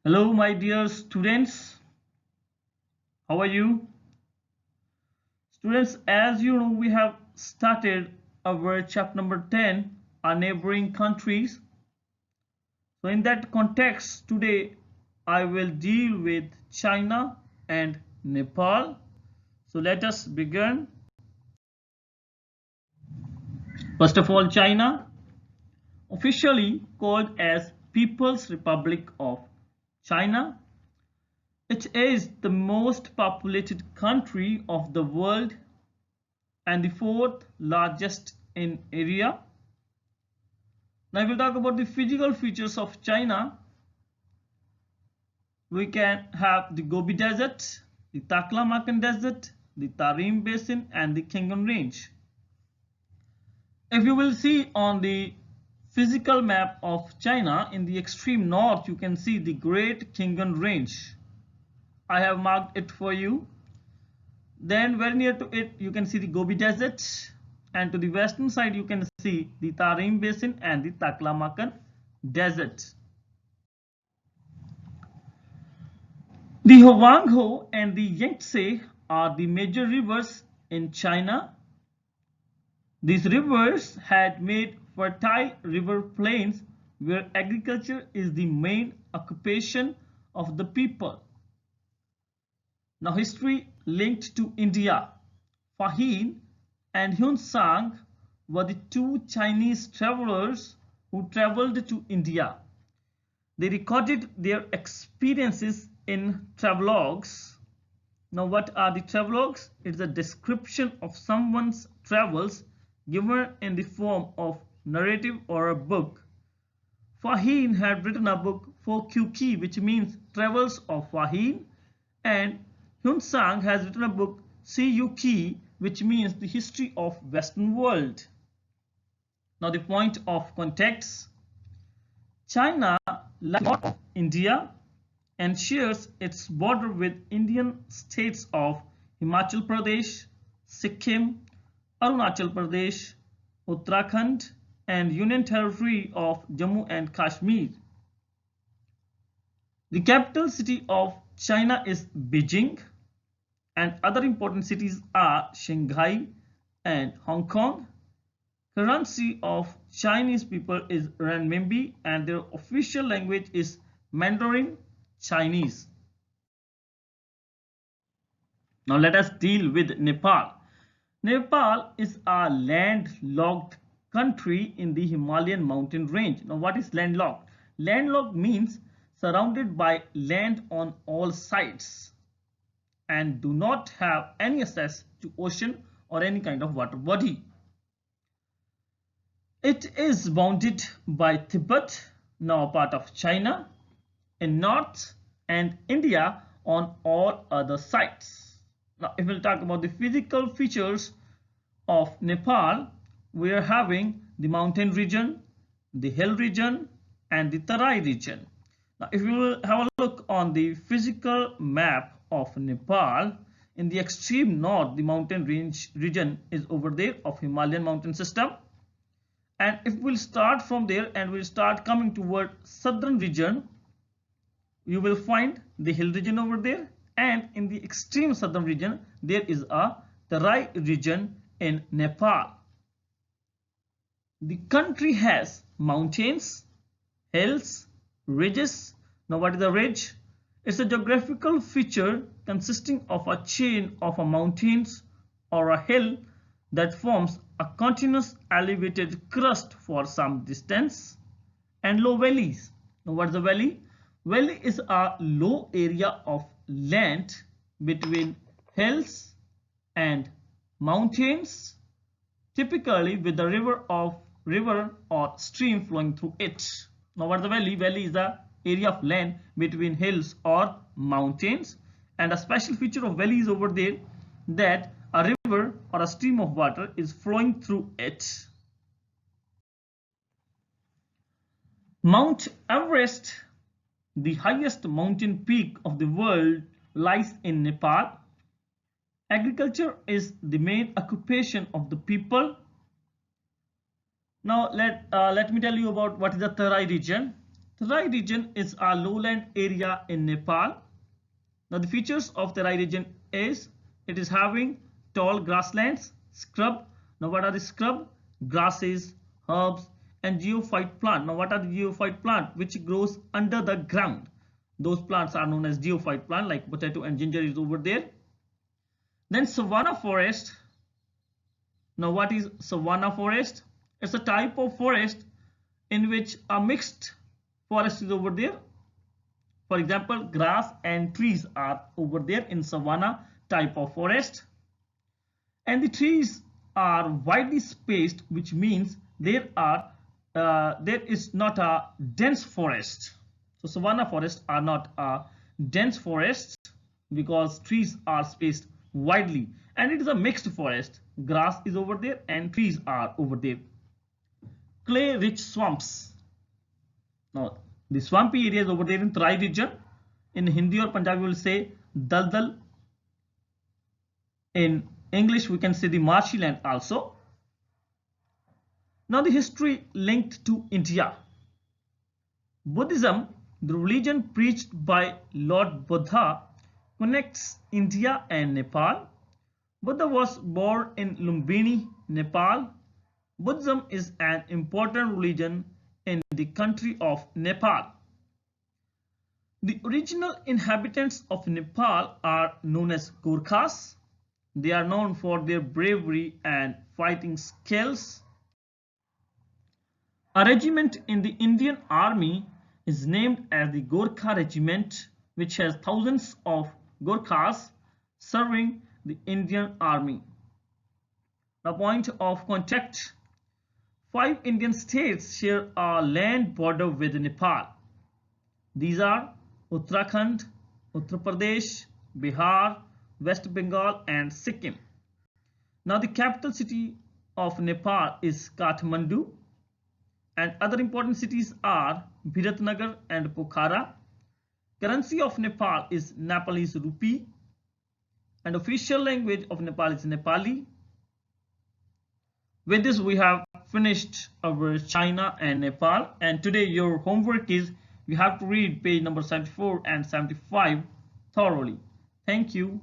Hello, my dear students. How are you? Students, as you know, we have started our chapter number 10, our neighboring countries. So, in that context, today I will deal with China and Nepal. So, let us begin. First of all, China, officially called as People's Republic of China. It is the most populated country of the world and the fourth largest in area. Now, if we talk about the physical features of China, we can have the Gobi Desert, the Taklamakan Desert, the Tarim Basin, and the Khingan Range. If you will see on the physical map of China, in the extreme north, you can see the Great Khingan Range. I have marked it for you. Then very near to it, you can see the Gobi Desert, and to the western side you can see the Tarim Basin and the Taklamakan Desert. The Huanghe and the Yangtze are the major rivers in China. These rivers had made fertile river plains where agriculture is the main occupation of the people. Now, history linked to India. Fahin and Hunsang were the two Chinese travelers who traveled to India. They recorded their experiences in travelogues. Now, what are the travelogues? It's a description of someone's travels given in the form of narrative or a book. Fahin had written a book for Kuki, which means Travels of Fahin, and Hunsang has written a book Siyuki, which means the history of Western world. Now, the point of context: China lies north of India and shares its border with Indian states of Himachal Pradesh, Sikkim, Arunachal Pradesh, Uttarakhand, and Union Territory of Jammu and Kashmir. The capital city of China is Beijing, and other important cities are Shanghai and Hong Kong. Currency of Chinese people is renminbi and their official language is Mandarin Chinese. Now let us deal with Nepal. Nepal is a landlocked country in the Himalayan mountain range. Now what is landlocked? Landlocked means surrounded by land on all sides and do not have any access to ocean or any kind of water body. It is bounded by Tibet, now a part of China, in north, and India on all other sides. Now, if we'll talk about the physical features of Nepal, we are having the mountain region, the hill region, and the Tarai region. Now, if we will have a look on the physical map of Nepal, in the extreme north, the mountain range region is over there of Himalayan mountain system. And if we'll start from there and we'll start coming toward southern region, you will find the hill region over there, and in the extreme southern region there is a Tarai region in Nepal. The country has mountains, hills, ridges. Now what is a ridge? It's a geographical feature consisting of a chain of mountains or a hill that forms a continuous elevated crust for some distance, and low valleys. Now what is a valley? Valley is a low area of land between hills and mountains, typically with the river or stream flowing through it. Now what is the valley? Valley is the area of land between hills or mountains, and a special feature of valley is over there that a river or a stream of water is flowing through it. Mount Everest, the highest mountain peak of the world, lies in Nepal. Agriculture is the main occupation of the people. Now let me tell you about what is the Tarai region. Terai region is a lowland area in Nepal. Now the features of the Terai region is it is having tall grasslands, scrub. Now what are the scrub? Grasses, herbs and geophyte plant. Now what are the geophyte plant? Which grows under the ground. Those plants are known as geophyte plant, like potato and ginger is over there. Then savanna forest. Now what is savanna forest? It's a type of forest in which a mixed forest is over there. For example, grass and trees are over there in savanna type of forest. And the trees are widely spaced, which means there is not a dense forest. So savanna forests are not a dense forest because trees are spaced widely, and it is a mixed forest. Grass is over there and trees are over there. Clay rich swamps. Now the swampy areas over there in Terai region, in Hindi or Punjabi we will say daldal. In English we can say the marshy land also. Now the history linked to India. Buddhism, the religion preached by Lord Buddha, connects India and Nepal. Buddha was born in Lumbini, Nepal. Buddhism is an important religion in the country of Nepal. The original inhabitants of Nepal are known as Gorkhas. They are known for their bravery and fighting skills. A regiment in the Indian Army is named as the Gorkha Regiment, which has thousands of Gorkhas serving the Indian Army. The point of contact. 5 Indian states share a land border with Nepal. These are Uttarakhand, Uttar Pradesh, Bihar, West Bengal and Sikkim. Now the capital city of Nepal is Kathmandu, and other important cities are Biratnagar and Pokhara. Currency of Nepal is Nepalese rupee, and official language of Nepal is Nepali. With this we have finished our China and Nepal, and today your homework is you have to read page number 74 and 75 thoroughly. Thank you.